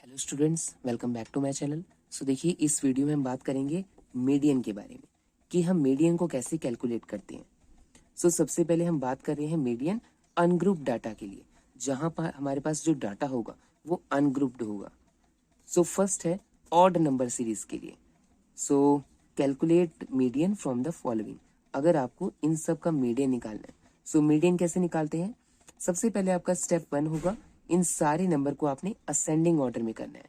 Hello students, welcome back to my channel. So देखिए, इस video में हम बात करेंगे मीडियन के बारे में कि हम मीडियन को कैसे कैलकुलेट करते हैं। सबसे पहले हम बात कर रहे हैं मीडियन अनग्रुप डाटा के लिए, जहां पर हमारे पास जो डाटा होगा वो अनग्रुप्ड होगा। फर्स्ट है ऑड नंबर सीरीज के लिए। Calculate median from the following. अगर आपको इन सब का मीडियन निकालना है, मीडियन कैसे निकालते हैं? सबसे पहले आपका स्टेप 1 होगा, इन सारे नंबर को आपने असेंडिंग ऑर्डर में करना है।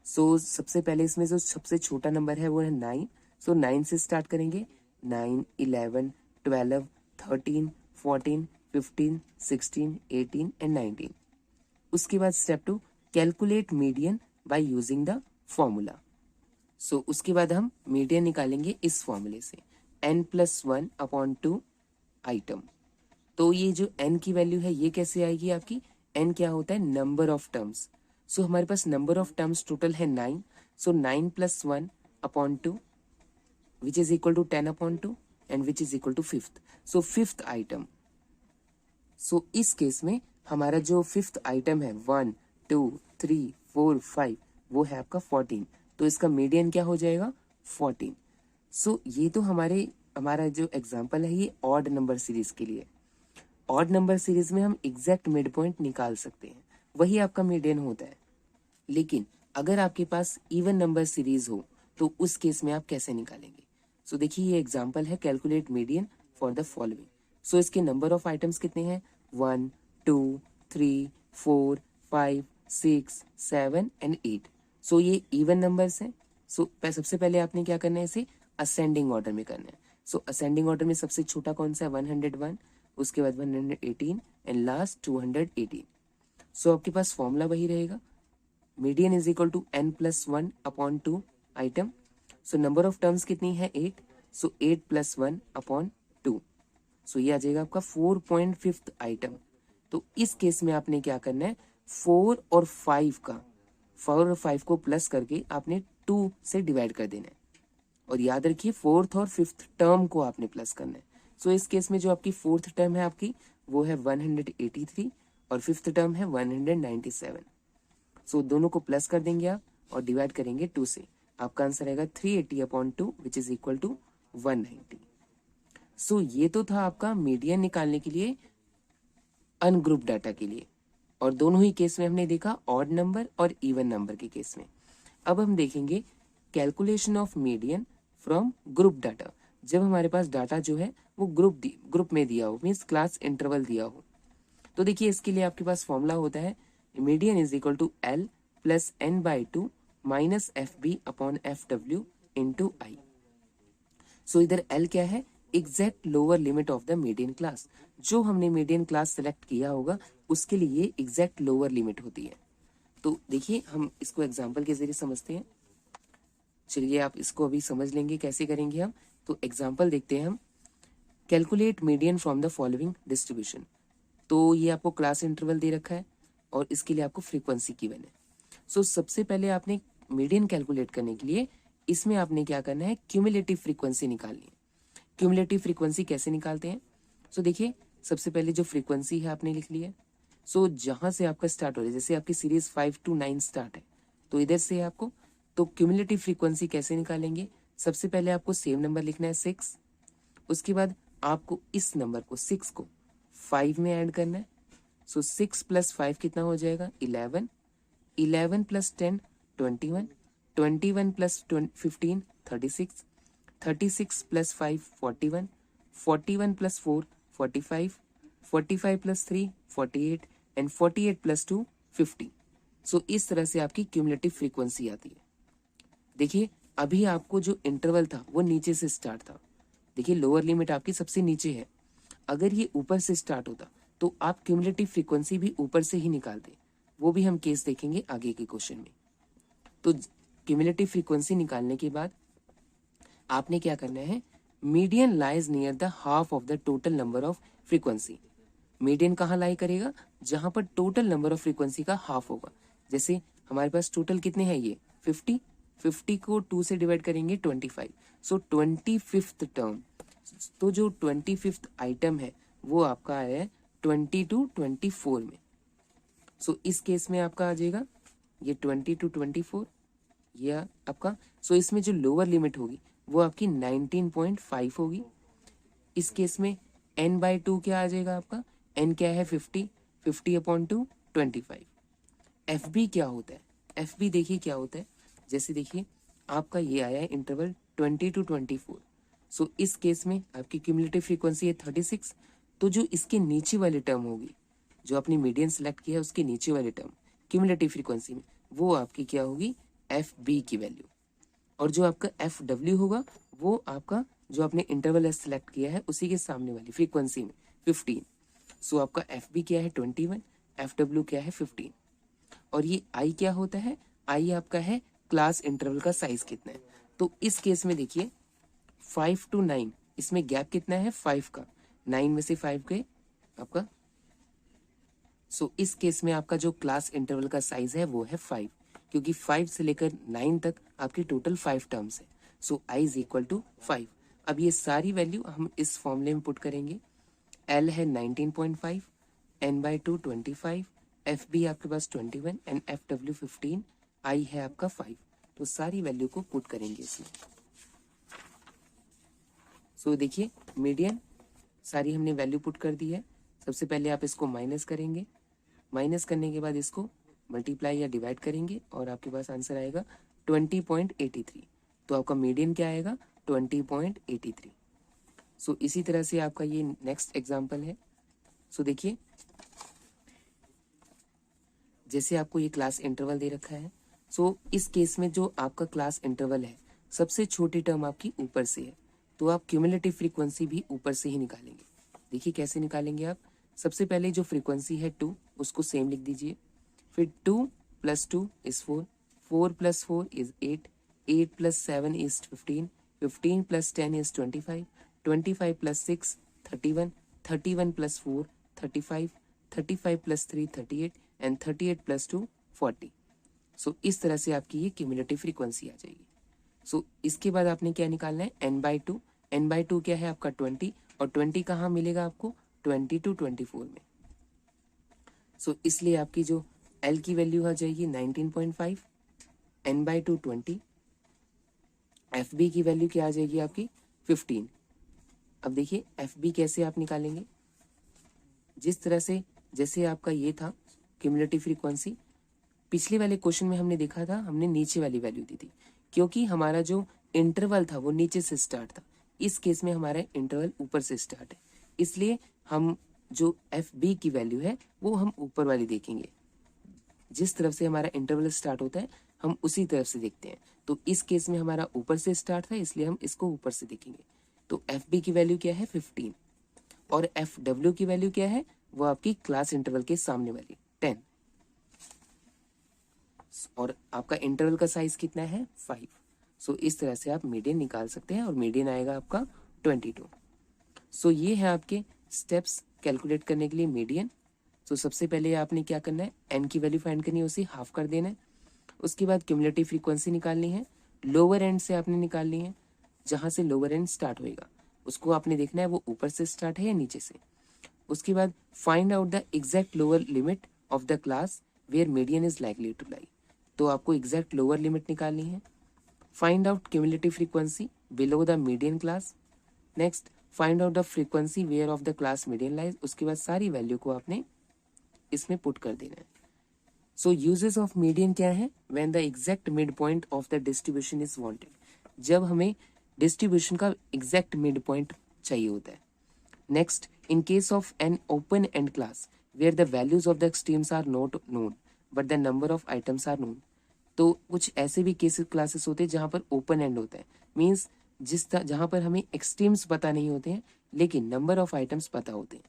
सबसे पहले इसमें जो सबसे छोटा नंबर है वो है 9। 9 से स्टार्ट करेंगे। 9, 11, 12, 13, 14, 15, 16, 18 एंड 19। उसके बाद step 2, calculate median by using the formula. उसके बाद हम मीडियन निकालेंगे इस फॉर्मूले से, n+1/2 आइटम। तो ये जो n की वैल्यू है ये कैसे आएगी आपकी? n क्या होता है? Number of terms. हमारे पास नंबर ऑफ टर्म्स टोटल है 9। 9+1/2 which is equal to 10/2 and which is equal to fifth. Fifth item. इस केस में हमारा जो फिफ्थ आइटम है 1, 2, 3, 4, 5 वो है आपका 14। तो इसका मीडियन क्या हो जाएगा? 14। ये तो हमारा जो एग्जाम्पल है ये ऑड नंबर सीरीज के लिए। ऑड नंबर सीरीज में हम एग्जैक्ट मिड पॉइंट निकाल सकते हैं, वही आपका मीडियन होता है। लेकिन अगर आपके पास इवन नंबर सीरीज हो तो उस केस में आप कैसे निकालेंगे? देखिए, ये एग्जांपल है, calculate median for the following. इसके नंबर ऑफ आइटम्स कितने हैं? 1, 2, 3, 4, 5, 6, 7 एंड 8। ये इवन नंबर्स हैं। सबसे पहले आपने क्या करना है, इसे असेंडिंग ऑर्डर में करना है। असेंडिंग ऑर्डर में सबसे छोटा कौन सा है? 101, उसके बाद 118 एंड लास्ट 218। आपके पास फॉर्मूला वही रहेगा, median is equal to n+1/2 item. Number of terms कितनी है? 8। 8+1/2। ये आ जाएगा आपका 4.5 आइटम। तो इस केस में आपने क्या करना है, 4 और 5 को प्लस करके आपने 2 से डिवाइड कर देना है। और याद रखिए, फोर्थ और फिफ्थ टर्म को आपने प्लस करना है। इस केस में जो आपकी फोर्थ टर्म है आपकी वो है 183 और फिफ्थ टर्म है 197। दोनों को प्लस कर देंगे आप और डिवाइड करेंगे 2 से। आपका आंसर आएगा 380/2 विच इज इक्वल टू 190। ये तो था आपका मीडियन निकालने के लिए अनग्रुप डाटा के लिए। और दोनों ही केस में हमने देखा ऑड नंबर और इवन नंबर के केस में। अब हम देखेंगे calculation of median from group data. जब हमारे पास डाटा जो है वो ग्रुप में दिया हो, मीन्स क्लास इंटरवल दिया हो। तो देखिए, इसके लिए आपके पास फॉर्मूला होता है, median is equal to L+n/2 -FB/FW into I. इधर L क्या है? Exact lower limit of the median class. जो हमने मीडियन क्लास सेलेक्ट किया होगा उसके लिए एग्जैक्ट लोअर लिमिट होती है। तो देखिए, हम इसको एग्जाम्पल के जरिए समझते हैं। चलिए, आप इसको अभी समझ लेंगे कैसे करेंगे हम। तो एग्जाम्पल देखते हैं हम। Calculate median from the following distribution. तो ये आपको क्लास इंटरवल दे रखा है और इसके लिए आपको फ्रीक्वेंसी गिवन है। सबसे पहले आपने मीडियन कैलकुलेट करने के लिए इसमें आपने क्या करना है, क्यूमुलेटिव फ्रीक्वेंसी निकालनी है। क्यूमुलेटिव फ्रीक्वेंसी कैसे निकालते हैं? देखिए, सबसे पहले जो फ्रीक्वेंसी है आपने लिख ली है। जहां से आपका स्टार्ट हो रहा है, जैसे आपकी सीरीज 5 to 9 स्टार्ट है तो इधर से है आपको। तो क्यूमुलेटिव फ्रीक्वेंसी कैसे निकालेंगे? सबसे पहले आपको सेम नंबर लिखना है 6। उसके बाद आपको इस नंबर को 6 को 5 में ऐड करना है। 6 + 5 कितना हो जाएगा? 11। 11 + 10 21। 21 + 15 36। 36 + 5 41। 41 + 4 45। 45 + 3 48 एंड 48 + 2 50। इस तरह से आपकी क्यूमुलेटिव फ्रीक्वेंसी आती है। देखिए, अभी आपको जो इंटरवल था वो नीचे से स्टार्ट था। देखिए, लोअर लिमिट आपकी सबसे नीचे है। अगर ये ऊपर से स्टार्ट होता तो आप क्यूमुलेटिव फ्रीक्वेंसी भी ऊपर से ही निकालते। वो भी हम केस देखेंगे आगे के क्वेश्चन में। तो क्यूमुलेटिव फ्रीक्वेंसी निकालने के बाद आपने क्या करना है, median lies near the half of the total number of frequency. Median कहाँ लाई करेगा? जहां पर टोटल नंबर ऑफ फ्रीक्वेंसी का हाफ होगा। जैसे हमारे पास टोटल कितने हैं? ये 50। 50 को 2 से डिवाइड करेंगे 25। 25th term. तो जो 25th आइटम है वो आपका है 20 to 24 में। इस केस में आपका आ जाएगा ये 20 to 24 ये आपका। सो इसमें जो लोअर लिमिट होगी वो आपकी 19.5 होगी। इस केस में n/2 क्या आ जाएगा आपका, n क्या है 50, 50/2 25। एफ बी क्या होता है, एफ बी देखिए क्या होता है, जैसे देखिए आपका ये आया है इंटरवल 20 to 24। सो इस केस में आपकी क्यूमुलेटिव फ्रीक्वेंसी है 36। तो जो इसके नीचे वाली टर्म होगी, जो आपने मीडियन सेलेक्ट किया है उसके नीचे वाली टर्म क्यूमुलेटिव फ्रीक्वेंसी में, वो आपकी क्या होगी, एफ बी की वैल्यू। और जो आपका एफ डब्ल्यू होगा वो आपका जो आपने इंटरवल सेलेक्ट किया है उसी के सामने वाली फ्रीक्वेंसी में 15। सो आपका एफ बी क्या है 21, एफ डब्ल्यू क्या है 15। और ये आई क्या होता है, आई आपका है क्लास इंटरवल का साइज कितना है। तो इस केस में देखिए 5 to 9 इसमें गैप कितना है 5 का, 9 में से 5 गए आपका। सो इस केस में आपका जो क्लास इंटरवल का साइज है वो है 5, क्योंकि 5 से लेकर 9 तक आपकी टोटल 5 टर्म्स है। सो आई इज इक्वल टू 5। अब ये सारी वैल्यू हम इस फॉर्मूले में पुट करेंगे। एल है 19.5, n/2 25, एफ बी आपके पास 21 एंड एफ डब्ल्यू 15, आई है आपका 5। तो सारी वैल्यू को पुट करेंगे इसमें। सो देखिए मीडियन सारी हमने वैल्यू पुट कर दी है। सबसे पहले आप इसको माइनस करेंगे, माइनस करने के बाद इसको मल्टीप्लाई या डिवाइड करेंगे और आपके पास आंसर आएगा 20.83। तो आपका मीडियन क्या आएगा 20.83। सो इसी तरह से आपका ये नेक्स्ट एग्जांपल है। सो देखिए जैसे आपको ये क्लास इंटरवल दे रखा है। सो इस केस में जो आपका क्लास इंटरवल है सबसे छोटी टर्म आपकी ऊपर से है, तो आप क्यूमुलेटिव फ्रीक्वेंसी भी ऊपर से ही निकालेंगे। देखिए कैसे निकालेंगे आप, सबसे पहले जो फ्रीक्वेंसी है 2 उसको सेम लिख दीजिए, फिर 2 + 2 = 4, 4 + 4 = 8, 8 + 7 = 15, 15 + 10 = 25, 25 + 6 31, 31 + 4 35, 35 + 3 38 एंड 38 + 2 40। सो इस तरह से आपकी ये क्यूमुलेटिव फ्रीक्वेंसी आ जाएगी। सो इसके बाद आपने क्या निकालना है, n/2, n/2 क्या है आपका 20, और 20 कहाँ मिलेगा आपको 20 to 24 में। सो इसलिए आपकी जो L की वैल्यू आ जाएगी 19.5, n/2 20, एफ बी की वैल्यू क्या आ जाएगी आपकी 15। अब देखिए एफ बी कैसे आप निकालेंगे, जिस तरह से जैसे आपका ये था क्यूमुलेटिव फ्रीक्वेंसी, पिछले वाले क्वेश्चन में हमने देखा था हमने नीचे वाली वैल्यू दी थी, क्योंकि हमारा जो इंटरवल था वो नीचे से स्टार्ट था। इस केस में हमारा इंटरवल ऊपर से स्टार्ट है, इसलिए हम जो एफ बी की वैल्यू है वो हम ऊपर वाली देखेंगे। जिस तरफ से हमारा इंटरवल स्टार्ट होता है हम उसी तरफ से देखते हैं। तो इस केस में हमारा ऊपर से स्टार्ट था इसलिए हम इसको ऊपर से देखेंगे। तो एफ बी की वैल्यू क्या है 15, और एफ डब्ल्यू की वैल्यू क्या है, वो आपकी क्लास इंटरवल के सामने वाली 10, और आपका इंटरवल का साइज कितना है 5। सो इस तरह से आप मीडियन निकाल सकते हैं और मीडियन आएगा आपका 22। सो ये है आपके स्टेप्स कैलकुलेट करने के लिए मीडियन। सो सबसे पहले आपने क्या करना है, एन की वैल्यू फाइंड करनी है, उसे हाफ कर देना है। उसके बाद क्यूमुलेटिव फ्रीक्वेंसी निकालनी है, लोअर एंड से आपने निकालनी है, जहां से लोअर एंड स्टार्ट होएगा उसको आपने देखना है वो ऊपर से स्टार्ट है या नीचे से। उसके बाद find out the exact lower limit of the class where median is likely to lie. तो आपको एग्जैक्ट लोअर लिमिट निकालनी है। Find out cumulative frequency below the median class. Next find out the frequency where of the class median lies. उसके बाद सारी value को आपने इसमें पुट कर देना है। सो यूजेस ऑफ मीडियन क्या है, when the exact mid point of the distribution is wanted, जब हमें डिस्ट्रीब्यूशन का एग्जैक्ट मिड पॉइंट चाहिए होता है। Next in case of an open end class where the values of the extremes are not known but the number of items are known. तो कुछ ऐसे भी केसेस क्लासेस होते हैं जहां पर ओपन एंड होता है, मीन्स जहां पर हमें एक्सट्रीम्स पता नहीं होते हैं लेकिन नंबर ऑफ आइटम्स पता होते हैं,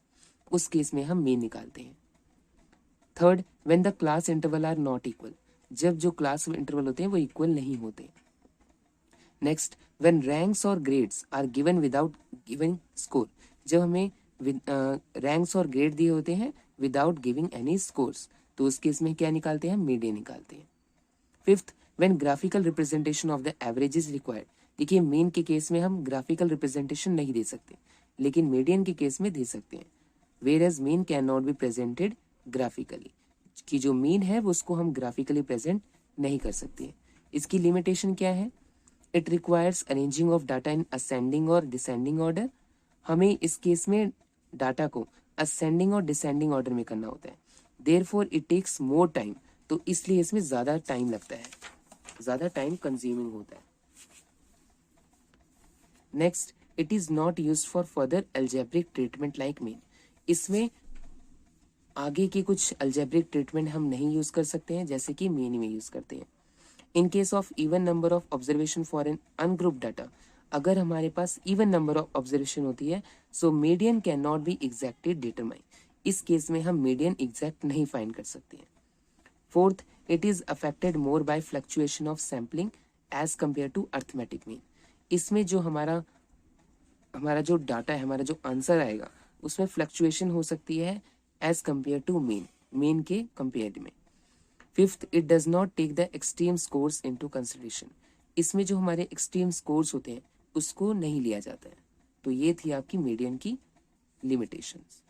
उस केस में हम मीन निकालते हैं। Third when the class interval are not equal, जब जो क्लास इंटरवल होते हैं वो इक्वल नहीं होते। नेक्स्ट व्हेन रैंक्स और grades are given without giving score, जब हमें रैंक्स और ग्रेड दिए होते हैं विदाउट गिविंग एनी स्कोर्स, तो उस केस में क्या निकालते हैं, मीडियन निकालते हैं। Fifth when graphical representation of the average is required, देखिए मीन के केस में हम ग्राफिकल रिप्रेजेंटेशन नहीं दे सकते लेकिन मीडियन के केस में दे सकते हैं। Whereas mean can not be presented graphically, की जो मीन है वो उसको हम ग्राफिकली प्रेजेंट नहीं कर सकते हैं। इसकी लिमिटेशन क्या है? It requires arranging of data in ascending और डिसेंडिंग ऑर्डर। हमें इस केस में डाटा को असेंडिंग और डिसेंडिंग ऑर्डर में करना होता है। Therefore it takes more time, तो इसलिए इसमें ज्यादा टाइम लगता है, ज्यादा टाइम कंज्यूमिंग होता है। Next, it is not used for further algebraic treatment like mean. इसमें आगे के कुछ अलजेब्रिक ट्रीटमेंट हम नहीं यूज कर सकते हैं जैसे कि मीन में यूज करते हैं। In case of even number of observation for an ungroup data, अगर हमारे पास इवन नंबर ऑफ ऑब्जर्वेशन होती है so median can not be exactly determine. इस केस में हम मीडियन एग्जैक्ट नहीं फाइंड कर सकते हैं। Fourth, it is affected more by fluctuation of sampling as compare to arithmetic mean. इसमें जो हमारा जो डाटा है, हमारा जो आंसर आएगा उसमें फ्लक्चुएशन हो सकती है एज कंपेयर टू मीन के कंपेयर में। Fifth, it does not take the extreme scores into consideration. इसमें जो हमारे एक्सट्रीम स्कोर्स होते हैं उसको नहीं लिया जाता है। तो ये थी आपकी मीडियन की लिमिटेशंस।